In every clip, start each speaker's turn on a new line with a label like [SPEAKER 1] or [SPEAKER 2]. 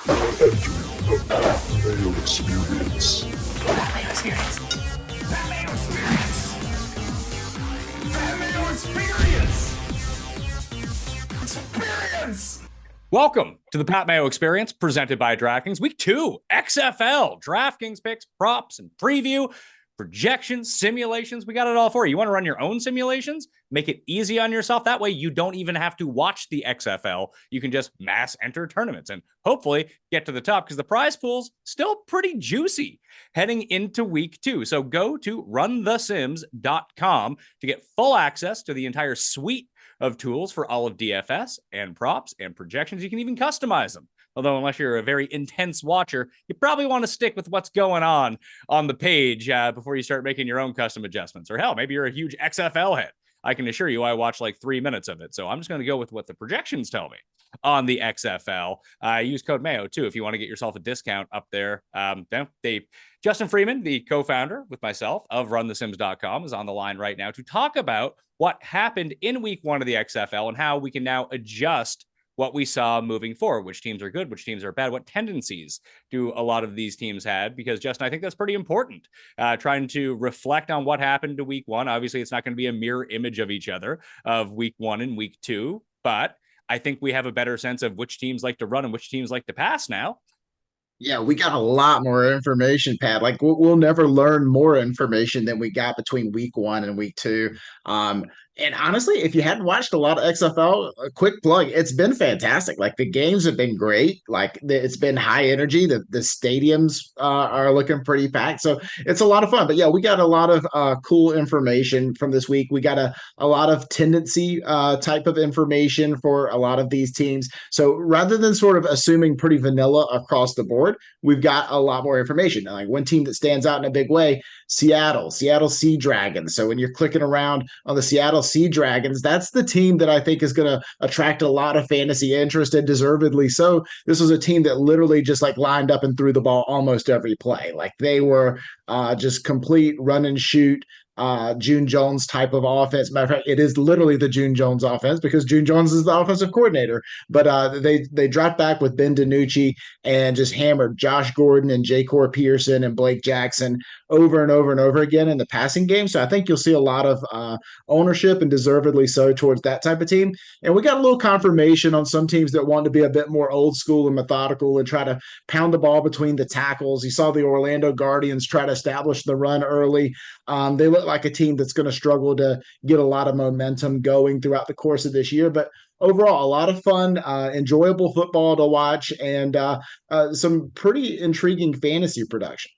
[SPEAKER 1] The Pat Mayo Experience.
[SPEAKER 2] Pat Mayo Experience. Pat Mayo Experience. Pat Mayo Experience. Experience.
[SPEAKER 3] Welcome to the Pat Mayo Experience, presented by DraftKings. Week 2, XFL, DraftKings picks, props, and preview, projections, simulations. We got it all for you. You want to run your own simulations? Make it easy on yourself. That way you don't even have to watch the XFL. You can just mass enter tournaments and hopefully get to the top because the prize pool's still pretty juicy heading into week 2. So go to runthesims.com to get full access to the entire suite of tools for all of DFS and props and projections. You can even customize them. Although unless you're a very intense watcher, you probably want to stick with what's going on the page before you start making your own custom adjustments. Or hell, maybe you're a huge XFL head. I can assure you I watched like 3 minutes of it. So I'm just going to go with what the projections tell me on the XFL. Use code Mayo too if you want to get yourself a discount up there. Justin Freeman, the co-founder with myself of runthesims.com, is on the line right now to talk about what happened in week 1 of the XFL and how we can now adjust what we saw moving forward, which teams are good, which teams are bad, what tendencies do a lot of these teams had, because Justin, I think that's pretty important. Trying to reflect on what happened to week 1. Obviously, it's not going to be a mirror image of each other of week 1 and week 2, but I think we have a better sense of which teams like to run and which teams like to pass now.
[SPEAKER 4] Yeah, we got a lot more information, Pat. Like we'll never learn more information than we got between week 1 and week 2. And honestly, if you hadn't watched a lot of XFL, a quick plug, it's been fantastic. Like the games have been great. Like it's been high energy. The stadiums are looking pretty packed. So it's a lot of fun. But yeah, we got a lot of cool information from this week. We got a lot of tendency type of information for a lot of these teams. So rather than sort of assuming pretty vanilla across the board, we've got a lot more information. Like one team that stands out in a big way, Seattle Sea Dragons. So when you're clicking around on the Seattle Sea Dragons, that's the team that I think is going to attract a lot of fantasy interest, and deservedly so. This was a team that literally just like lined up and threw the ball almost every play. Like they were just complete run and shoot June Jones type of offense. Matter of fact, it is literally the June Jones offense because June Jones is the offensive coordinator. But they dropped back with Ben DiNucci and just hammered Josh Gordon and J-Cor Pearson and Blake Jackson over and over and over again in the passing game. So I think you'll see a lot of ownership, and deservedly so, towards that type of team. And we got a little confirmation on some teams that want to be a bit more old school and methodical and try to pound the ball between the tackles. You saw the Orlando Guardians try to establish the run early. They look like a team that's going to struggle to get a lot of momentum going throughout the course of this year. But overall, a lot of fun, enjoyable football to watch, and some pretty intriguing fantasy production.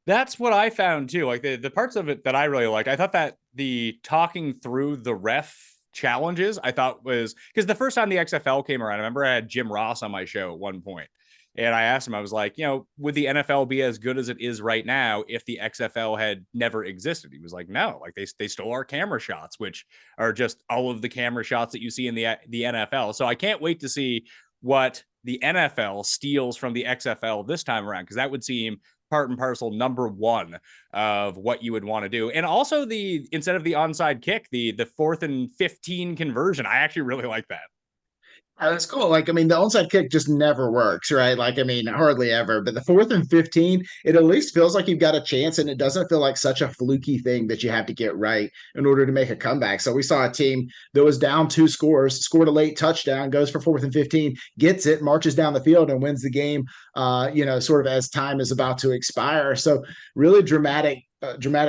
[SPEAKER 3] That's what I found too. Like the parts of it that I really liked. I thought that the talking through the ref challenges, I thought was, because the first time the XFL came around, I remember I had Jim Ross on my show at one point. And I asked him, I was like, would the NFL be as good as it is right now if the XFL had never existed? He was like, no, like they stole our camera shots, which are just all of the camera shots that you see in the NFL. So I can't wait to see what the NFL steals from the XFL this time around, because that would seem part and parcel number 1 of what you would want to do. And also instead of the onside kick, the 4th and 15 conversion, I actually really like that.
[SPEAKER 4] That's cool. Like, I mean, the onside kick just never works, right? Like, I mean, hardly ever. But the 4th and 15, it at least feels like you've got a chance, and it doesn't feel like such a fluky thing that you have to get right in order to make a comeback. So we saw a team that was down 2 scores, scored a late touchdown, goes for 4th and 15, gets it, marches down the field, and wins the game, sort of as time is about to expire. So really dramatic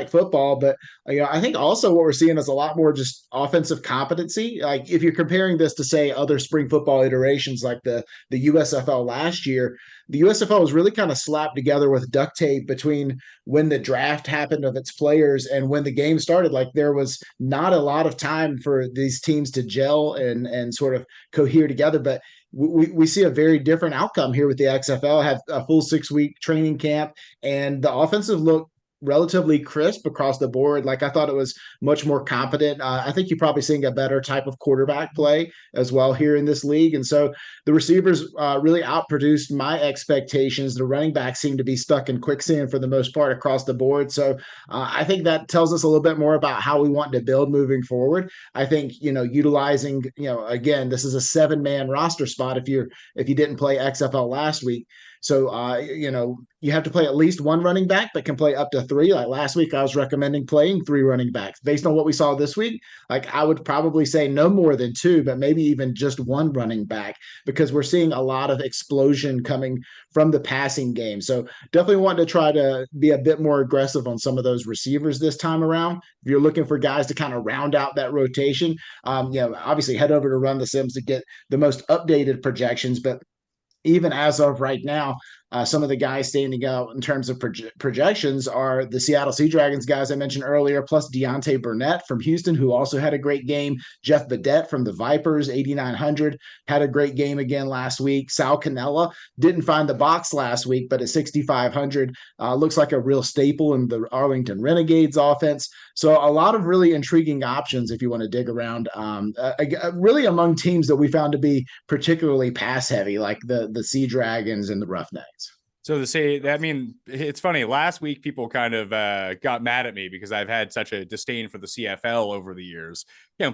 [SPEAKER 4] football. But I think also what we're seeing is a lot more just offensive competency. Like if you're comparing this to, say, other spring football iterations like the USFL last year, the USFL was really kind of slapped together with duct tape between when the draft happened of its players and when the game started. Like there was not a lot of time for these teams to gel and sort of cohere together. But we see a very different outcome here with the XFL. Have a full 6-week training camp, and the offensive look relatively crisp across the board. Like I thought it was much more competent. I think you're probably seeing a better type of quarterback play as well here in this league. And so the receivers really outproduced my expectations. The running backs seem to be stuck in quicksand for the most part across the board. So I think that tells us a little bit more about how we want to build moving forward. I think, utilizing, again, this is a 7-man roster spot if you didn't play XFL last week. So, you have to play at least one running back, but can play up to 3. Like last week, I was recommending playing 3 running backs. Based on what we saw this week, like I would probably say no more than 2, but maybe even just 1 running back, because we're seeing a lot of explosion coming from the passing game. So definitely want to try to be a bit more aggressive on some of those receivers this time around. If you're looking for guys to kind of round out that rotation, obviously head over to Run the Sims to get the most updated projections. But even as of right now, some of the guys standing out in terms of projections are the Seattle Sea Dragons guys I mentioned earlier, plus Deontay Burnett from Houston, who also had a great game. Jeff Badette from the Vipers, 8,900, had a great game again last week. Sal Cannella didn't find the box last week, but at 6,500, looks like a real staple in the Arlington Renegades offense. So a lot of really intriguing options if you want to dig around, really among teams that we found to be particularly pass heavy, like the Sea Dragons and the Roughnecks.
[SPEAKER 3] So it's funny. Last week, people kind of got mad at me because I've had such a disdain for the CFL over the years.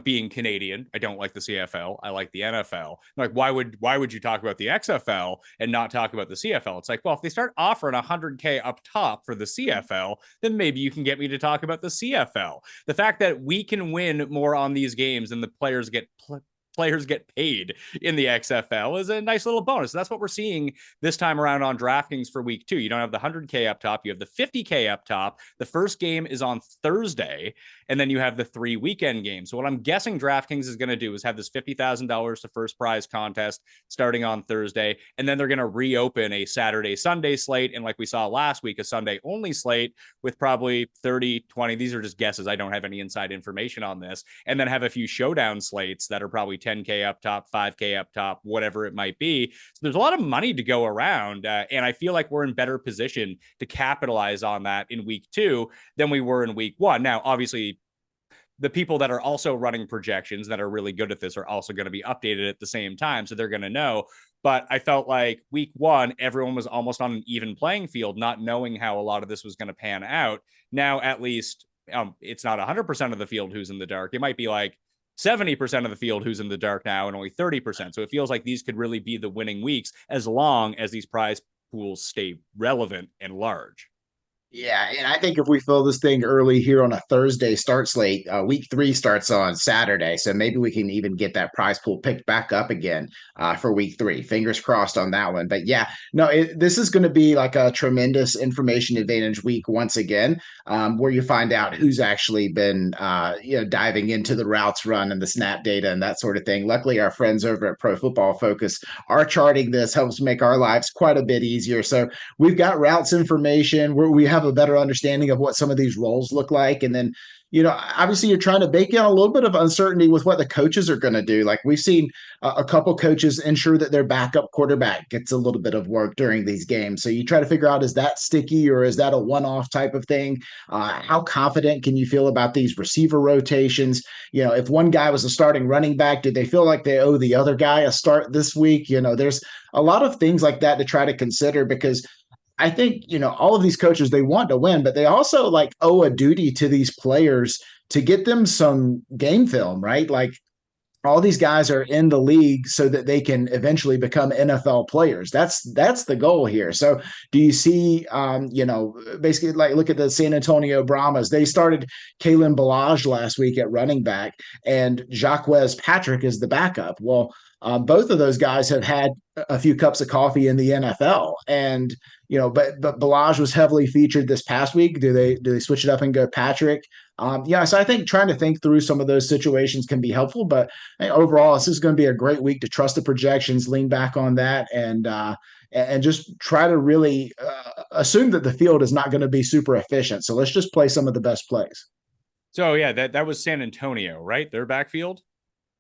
[SPEAKER 3] Being Canadian, I don't like the CFL. I like the NFL. Like, why would you talk about the XFL and not talk about the CFL? It's like, well, if they start offering $100K up top for the CFL, then maybe you can get me to talk about the CFL. The fact that we can win more on these games than the players get paid in the XFL is a nice little bonus. That's what we're seeing this time around on DraftKings for week 2. You don't have the 100K up top. You have the 50K up top. The first game is on Thursday, and then you have the 3 weekend games. So what I'm guessing DraftKings is going to do is have this $50,000 to first prize contest starting on Thursday, and then they're going to reopen a Saturday-Sunday slate, and like we saw last week, a Sunday-only slate with probably 30, 20. These are just guesses. I don't have any inside information on this. And then have a few showdown slates that are probably 10K up top, 5K up top, whatever it might be. So there's a lot of money to go around. And I feel like we're in better position to capitalize on that in week 2 than we were in week 1. Now, obviously, the people that are also running projections that are really good at this are also going to be updated at the same time. So they're going to know. But I felt like week 1, everyone was almost on an even playing field, not knowing how a lot of this was going to pan out. Now, at least it's not 100% of the field who's in the dark. It might be like 70% of the field who's in the dark now and only 30%. So it feels like these could really be the winning weeks as long as these prize pools stay relevant and large.
[SPEAKER 4] Yeah, and I think if we fill this thing early here on a Thursday start slate, week 3 starts on Saturday, so maybe we can even get that prize pool picked back up again for week 3. Fingers crossed on that one. But yeah, no, this is going to be like a tremendous information advantage week once again, where you find out who's actually been diving into the routes run and the snap data and that sort of thing. Luckily, our friends over at Pro Football Focus are charting this, helps make our lives quite a bit easier. So we've got routes information where we have a better understanding of what some of these roles look like. And then, obviously you're trying to bake in a little bit of uncertainty with what the coaches are going to do. Like we've seen a couple coaches ensure that their backup quarterback gets a little bit of work during these games. So you try to figure out, is that sticky or is that a one-off type of thing? How confident can you feel about these receiver rotations? If one guy was a starting running back, did they feel like they owe the other guy a start this week? There's a lot of things like that to try to consider, because I think, all of these coaches, they want to win, but they also owe a duty to these players to get them some game film, right? Like all these guys are in the league so that they can eventually become NFL players. That's the goal here. So do you see, basically look at the San Antonio Brahmas. They started Kalen Ballage last week at running back and Jacquez Patrick is the backup. Well, both of those guys have had a few cups of coffee in the NFL, and but Ballage was heavily featured this past week. Do they switch it up and go Patrick? So I think trying to think through some of those situations can be helpful. But overall, this is going to be a great week to trust the projections, lean back on that, and just try to really assume that the field is not going to be super efficient. So let's just play some of the best plays.
[SPEAKER 3] So yeah, that was San Antonio, right? Their backfield.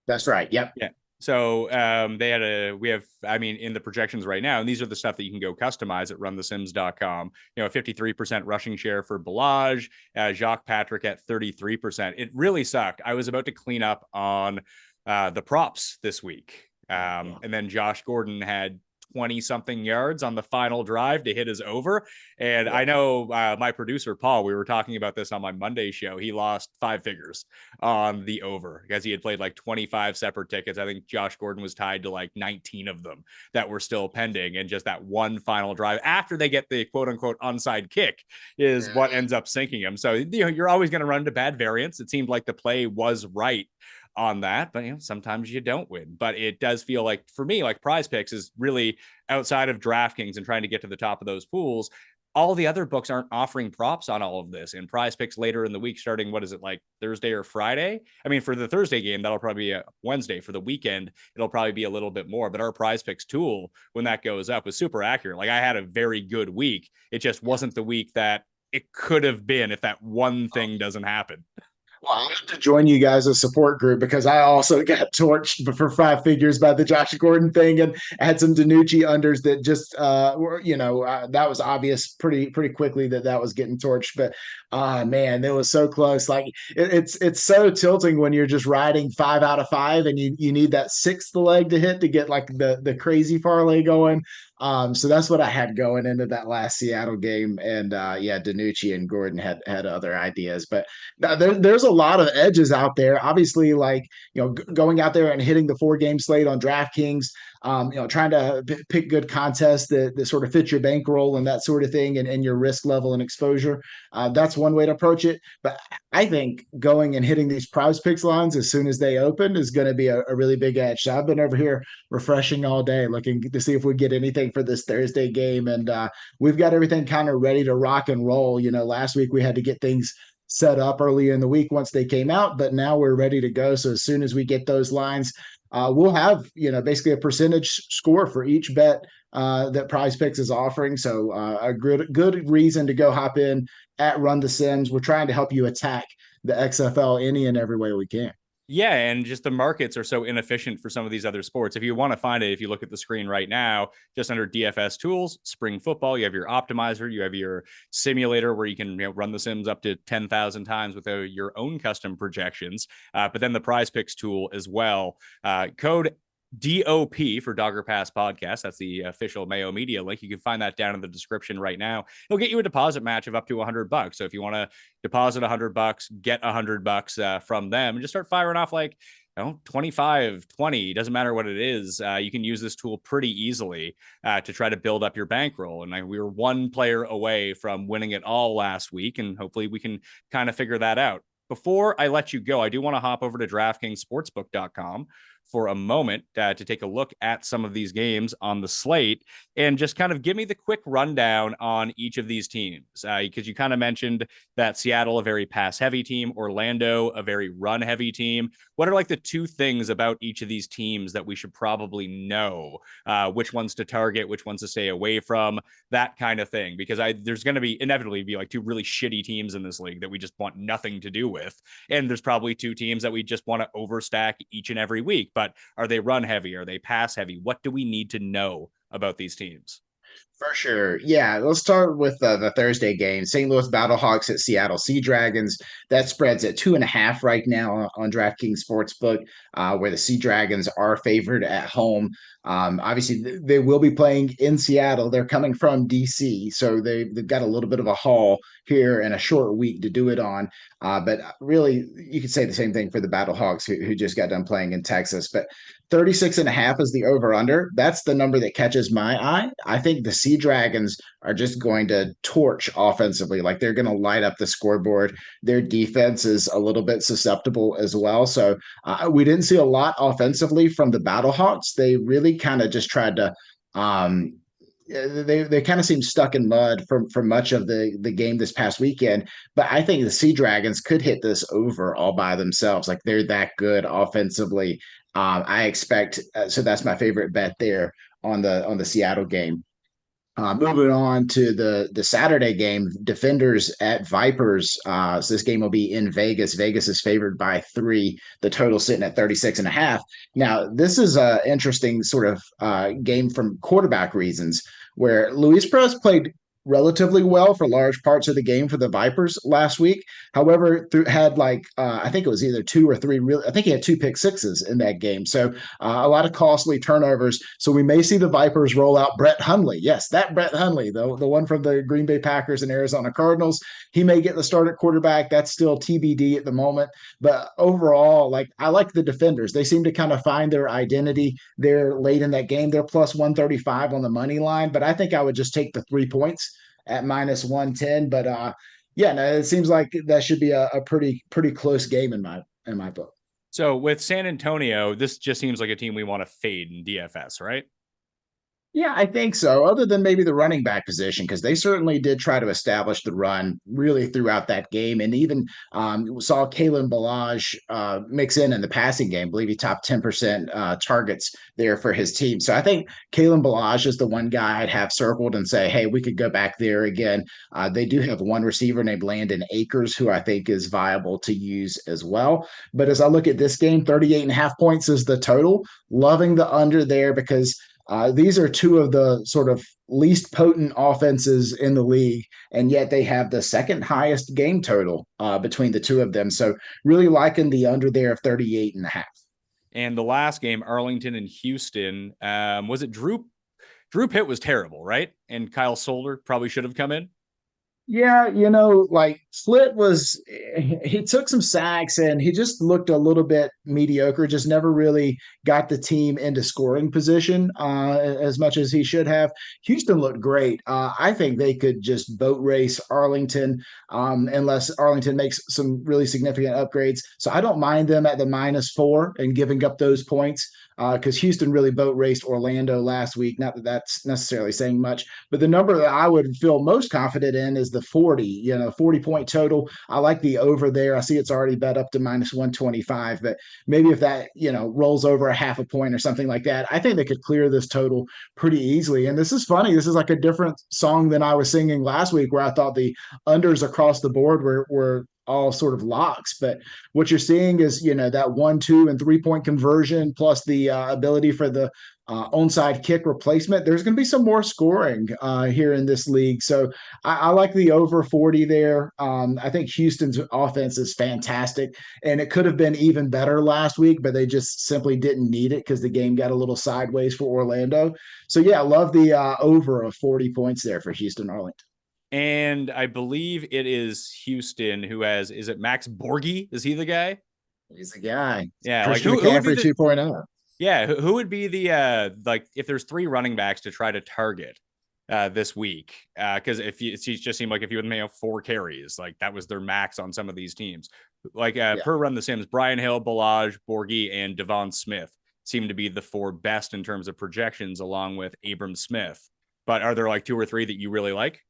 [SPEAKER 4] That's right. Yep.
[SPEAKER 3] Yeah. So in the projections right now, and these are the stuff that you can go customize at runthesims.com. 53% rushing share for Balaj, Jacques Patrick at 33%. It really sucked. I was about to clean up on the props this week. And then Josh Gordon had 20 something yards on the final drive to hit his over. And I know my producer, Paul, we were talking about this on my Monday show. He lost 5 figures on the over because he had played like 25 separate tickets. I think Josh Gordon was tied to like 19 of them that were still pending. And just that one final drive after they get the quote unquote onside kick is what ends up sinking him. So, you're always going to run into bad variance. It seemed like the play was right on that, but sometimes you don't win. But it does feel like, for me, like Prize Picks is really, outside of DraftKings and trying to get to the top of those pools, all the other books aren't offering props on all of this. And Prize Picks later in the week, starting, what is it, like Thursday or Friday? I mean, for the Thursday game, that'll probably be a Wednesday. For the weekend, it'll probably be a little bit more. But our Prize Picks tool, when that goes up, was super accurate. Like, I had a very good week. It just wasn't the week that it could have been if that one thing doesn't happen.
[SPEAKER 4] Well, I have to join you guys as a support group because I also got torched for 5 figures by the Josh Gordon thing, and had some DiNucci unders that just were, that was obvious pretty quickly that was getting torched. But man, it was so close. Like it's so tilting when you're just riding 5 out of 5, and you need that 6th leg to hit to get like the crazy parlay going. So that's what I had going into that last Seattle game, and DiNucci and Gordon had other ideas, but there's a lot of edges out there. Obviously, like going out there and hitting the 4-game slate on DraftKings, trying to pick good contests that sort of fit your bankroll and that sort of thing, and your risk level and exposure. That's one way to approach it. But I think going and hitting these Prize Picks lines as soon as they open is going to be a really big edge. So I've been over here refreshing all day, looking to see if we get anything for this Thursday game, and we've got everything kind of ready to rock and roll. Last week we had to get things set up early in the week once they came out, but now we're ready to go. So as soon as we get those lines, we'll have basically a percentage score for each bet that Prize Picks is offering. So a good reason to go hop in at Run the Sims. We're trying to help you attack the XFL any and every way we can.
[SPEAKER 3] Yeah, and just the markets are so inefficient for some of these other sports. If you want to find it, if you look at the screen right now, just under DFS tools, spring football, you have your optimizer, you have your simulator where you can run the sims up to 10,000 times with your own custom projections. But then the Prize Picks tool as well. Code DOP for Dogger Pass Podcast. That's the official Mayo Media link. You can find that down in the description right now. It'll get you a deposit match of up to $100. So if you want to deposit $100, get $100 from them, and just start firing off like 25, 20, doesn't matter what it is. You can use this tool pretty easily to try to build up your bankroll. And we were one player away from winning it all last week, and hopefully we can kind of figure that out. Before I let you go, I do want to hop over to DraftKingsSportsbook.com for a moment to take a look at some of these games on the slate and just kind of give me the quick rundown on each of these teams. Because you kind of mentioned that Seattle, a very pass heavy team, Orlando, a very run heavy team. What are like the 2 things about each of these teams that we should probably know? Which ones to target, which ones to stay away from, that kind of thing. Because there's going to be inevitably be like 2 really shitty teams in this league that we just want nothing to do with. And there's probably 2 teams that we just want to overstack each and every week. But are they run heavy? Are they pass heavy? What do we need to know about these teams?
[SPEAKER 4] For sure. Yeah. Let's start with the Thursday game. St. Louis Battlehawks at Seattle Sea Dragons. That spreads at 2.5 right now on DraftKings Sportsbook, where the Sea Dragons are favored at home. Obviously, they will be playing in Seattle. They're coming from DC, so they've got a little bit of a haul here and a short week to do it on. But really, you could say the same thing for the Battlehawks who just got done playing in Texas. But 36.5 is the over-under. That's the number that catches my eye. I think the Sea Dragons are just going to torch offensively. Like they're going to light up the scoreboard. Their defense is a little bit susceptible as well. So we didn't see a lot offensively from the Battlehawks. They really kind of just tried to they kind of seemed stuck in mud for much of the game this past weekend. But I think the Sea Dragons could hit this over all by themselves. Like they're that good offensively. I expect so that's my favorite bet there on the Seattle game. Moving on to the Saturday game, Defenders at Vipers. So this game will be in Vegas. Vegas is favored by 3. The total sitting at 36.5. Now, this is an interesting sort of game from quarterback reasons, where Luis Perez played relatively well for large parts of the game for the Vipers last week. However, had I think it was either 2 or 3 I think he had 2 pick sixes in that game. So a lot of costly turnovers. So we may see the Vipers roll out Brett Hundley. Yes, that Brett Hundley, the one from the Green Bay Packers and Arizona Cardinals. He may get the start at quarterback. That's still TBD at the moment. But overall, I like the Defenders. They seem to kind of find their identity there late in that game. They're plus 135 on the money line, but I think I would just take the 3 points at minus 110. But yeah, no, it seems like that should be a pretty close game in my book.
[SPEAKER 3] So with San Antonio, this just seems like a team we want to fade in DFS, right?
[SPEAKER 4] Yeah, I think so. Other than maybe the running back position, because they certainly did try to establish the run really throughout that game, and even saw Kalen Balaj mix in the passing game. I believe he topped 10% targets there for his team. So I think Kalen Balaj is the one guy I'd have circled and say, hey, we could go back there again. They do have one receiver named Landon Akers, who I think is viable to use as well. But as I look at this game, 38.5 points is the total. Loving the under there because these are two of the sort of least potent offenses in the league, and yet they have the second highest game total between the two of them. So really liking the under there of 38.5.
[SPEAKER 3] And the last game, Arlington and Houston, was it Drew Pitt was terrible, right? And Kyle Solder probably should have come in.
[SPEAKER 4] Yeah, Slit he took some sacks and he just looked a little bit mediocre, just never really got the team into scoring position as much as he should have. Houston looked great. I think they could just boat race Arlington unless Arlington makes some really significant upgrades. So I don't mind them at the -4 and giving up those points because Houston really boat raced Orlando last week. Not that that's necessarily saying much, but the number that I would feel most confident in is the 40, 40-point total. I like the over there. I see it's already bet up to -125, but maybe if that, rolls over a half a point or something like that, I think they could clear this total pretty easily. And this is funny. This is like a different song than I was singing last week where I thought the unders across the board were all sort of locks. But what you're seeing is, that 1, 2, and 3-point conversion plus the ability for the onside kick replacement. There's going to be some more scoring here in this league. So I like the over 40 there. I think Houston's offense is fantastic, and it could have been even better last week, but they just simply didn't need it because the game got a little sideways for Orlando. So yeah, I love the over of 40 points there for Houston Arlington.
[SPEAKER 3] And I believe it is Houston who is it Max Borghi? Is he the guy?
[SPEAKER 4] He's the guy.
[SPEAKER 3] Yeah.
[SPEAKER 4] Christian McCaffrey 2.0.
[SPEAKER 3] Yeah. Who would be the, if there's 3 running backs to try to target this week? Because it just seemed like if you had 4 carries, that was their max on some of these teams. Per Run the Sims, Brian Hill, Balaj, Borghi, and Devon Smith seem to be the 4 best in terms of projections, along with Abram Smith. But are there 2 or 3 that you really like?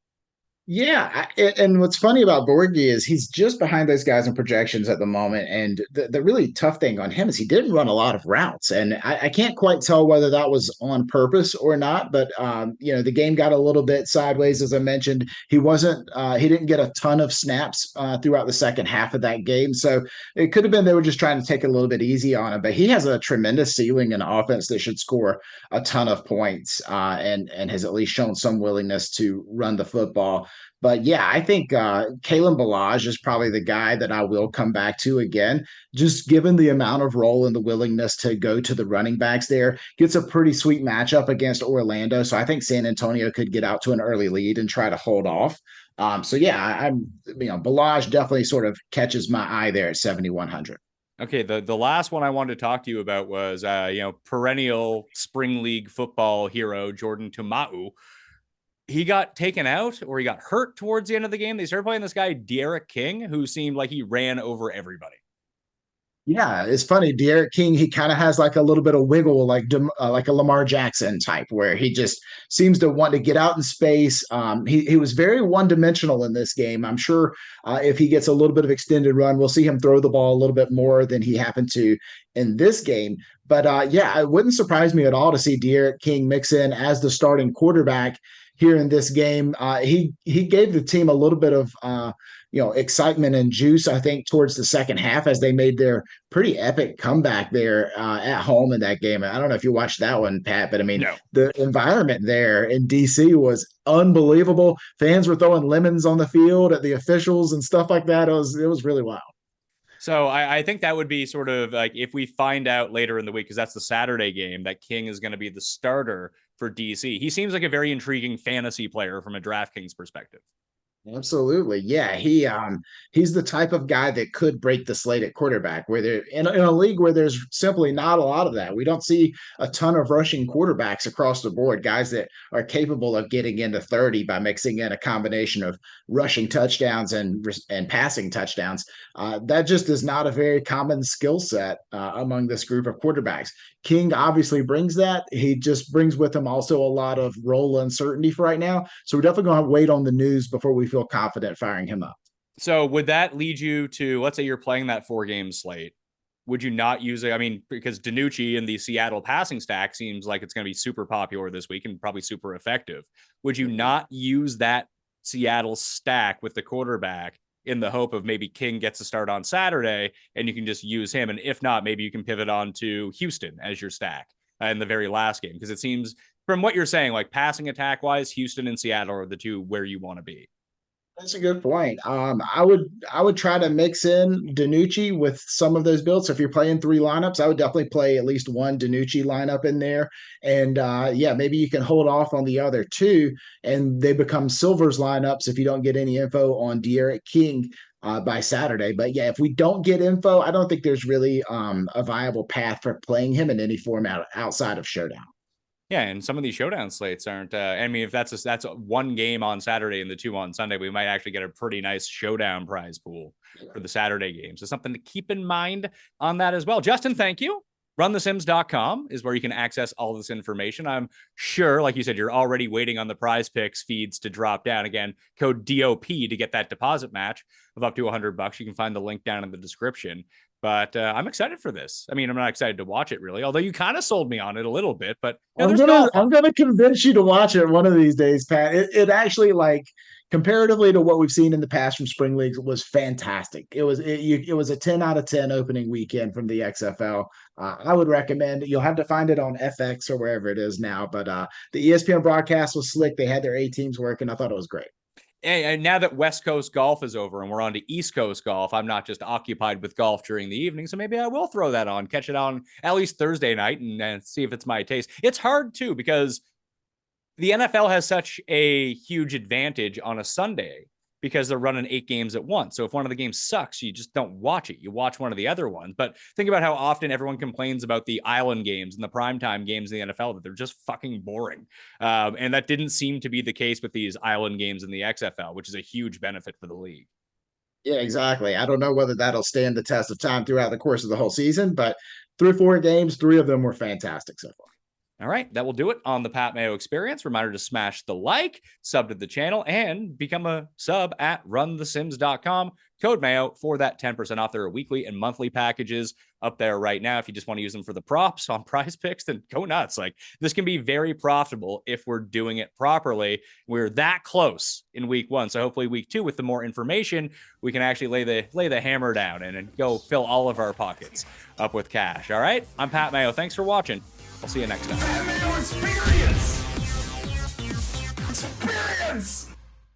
[SPEAKER 4] Yeah, and what's funny about Borghi is he's just behind those guys in projections at the moment. And the really tough thing on him is he didn't run a lot of routes. And I can't quite tell whether that was on purpose or not. But, the game got a little bit sideways, as I mentioned. He didn't get a ton of snaps throughout the second half of that game. So it could have been they were just trying to take it a little bit easy on him. But he has a tremendous ceiling in offense that should score a ton of points and has at least shown some willingness to run the football. But yeah, I think Kalen Balaj is probably the guy that I will come back to again, just given the amount of role and the willingness to go to the running backs there. Gets a pretty sweet matchup against Orlando. So I think San Antonio could get out to an early lead and try to hold off. So yeah, Balaj definitely sort of catches my eye there at 7,100.
[SPEAKER 3] Okay, the last one I wanted to talk to you about was perennial spring league football hero Jordan Ta'amu. He got taken out or he got hurt towards the end of the game. They started playing this guy, De'Aaron King, who seemed like he ran over everybody. Yeah,
[SPEAKER 4] it's funny. De'Aaron King, he kind of has a little bit of wiggle, like a Lamar Jackson type, where he just seems to want to get out in space. He was very one-dimensional in this game. I'm sure if he gets a little bit of extended run, we'll see him throw the ball a little bit more than he happened to in this game. But yeah, it wouldn't surprise me at all to see De'Aaron King mix in as the starting quarterback here in this game. He gave the team a little bit of excitement and juice, I think, towards the second half as they made their pretty epic comeback there at home in that game. I don't know if you watched that one, Pat, but I mean,
[SPEAKER 3] No.
[SPEAKER 4] the environment there in DC was unbelievable. Fans were throwing lemons on the field at the officials and stuff like that. It was really wild.
[SPEAKER 3] So I think that would be sort of like if we find out later in the week, because that's the Saturday game, that King is going to be the starter for DC. He seems like a very intriguing fantasy player from a DraftKings perspective.
[SPEAKER 4] Absolutely. Yeah, he's the type of guy that could break the slate at quarterback where they're in a league where there's simply not a lot of that. We don't see a ton of rushing quarterbacks across the board, guys that are capable of getting into 30 by mixing in a combination of rushing touchdowns and passing touchdowns. That just is not a very common skill set among this group of quarterbacks. King obviously brings that. He just brings with him also a lot of role uncertainty for right now. So we're definitely going to wait on the news before we feel confident firing him up.
[SPEAKER 3] So would that lead you to, let's say you're playing that 4-game slate, would you not use it? I mean, because DiNucci and the Seattle passing stack seems like it's going to be super popular this week and probably super effective. Would you not use that Seattle stack with the quarterback in the hope of maybe King gets a start on Saturday and you can just use him? And if not, maybe you can pivot on to Houston as your stack in the very last game. Because it seems from what you're saying, like passing attack wise, Houston and Seattle are the two where you want to be.
[SPEAKER 4] That's a good point. I would try to mix in DiNucci with some of those builds. So if you're playing 3 lineups, I would definitely play at least one DiNucci lineup in there. And yeah, maybe you can hold off on the other 2, and they become Silver's lineups if you don't get any info on De'Aaron King by Saturday. But yeah, if we don't get info, I don't think there's really a viable path for playing him in any format outside of Showdown.
[SPEAKER 3] Yeah, and some of these showdown slates aren't. I mean, if that's one game on Saturday and the 2 on Sunday, we might actually get a pretty nice showdown prize pool for the Saturday game. So something to keep in mind on that as well. Justin, thank you. RunTheSims.com is where you can access all this information. I'm sure, like you said, you're already waiting on the Prize Picks feeds to drop down. Again, code DOP to get that deposit match of up to $100. You can find the link down in the description. But I'm excited for this. I mean, I'm not excited to watch it really, although you kind of sold me on it a little bit. But
[SPEAKER 4] I'm gonna convince you to watch it one of these days, Pat. It actually, like, comparatively to what we've seen in the past from spring leagues, was fantastic. It was a 10 out of 10 opening weekend from the XFL. I would recommend it. You'll have to find it on FX or wherever it is now. But the ESPN broadcast was slick. They had their A teams working. I thought it was great.
[SPEAKER 3] And now that West Coast golf is over and we're on to East Coast golf, I'm not just occupied with golf during the evening. So maybe I will throw that on, catch it on at least Thursday night and see if it's my taste. It's hard too, because the NFL has such a huge advantage on a Sunday because they're running 8 games at once. So if one of the games sucks, you just don't watch it. You watch one of the other ones. But think about how often everyone complains about the island games and the primetime games in the NFL, that they're just fucking boring. And that didn't seem to be the case with these island games in the XFL, which is a huge benefit for the league.
[SPEAKER 4] Yeah, exactly. I don't know whether that'll stand the test of time throughout the course of the whole season, but 3 or 4 games, 3 of them were fantastic so far.
[SPEAKER 3] All right, that will do it on the Pat Mayo Experience. Reminder to smash the like, sub to the channel, and become a sub at runthesims.com. Code Mayo for that 10% off. There are weekly and monthly packages up there right now. If you just want to use them for the props on Prize Picks, then go nuts. Like, this can be very profitable if we're doing it properly. We're that close in week 1. So hopefully week 2, with the more information, we can actually lay the hammer down and go fill all of our pockets up with cash. All right, I'm Pat Mayo. Thanks for watching. I'll see you next time.
[SPEAKER 2] Experience! Experience!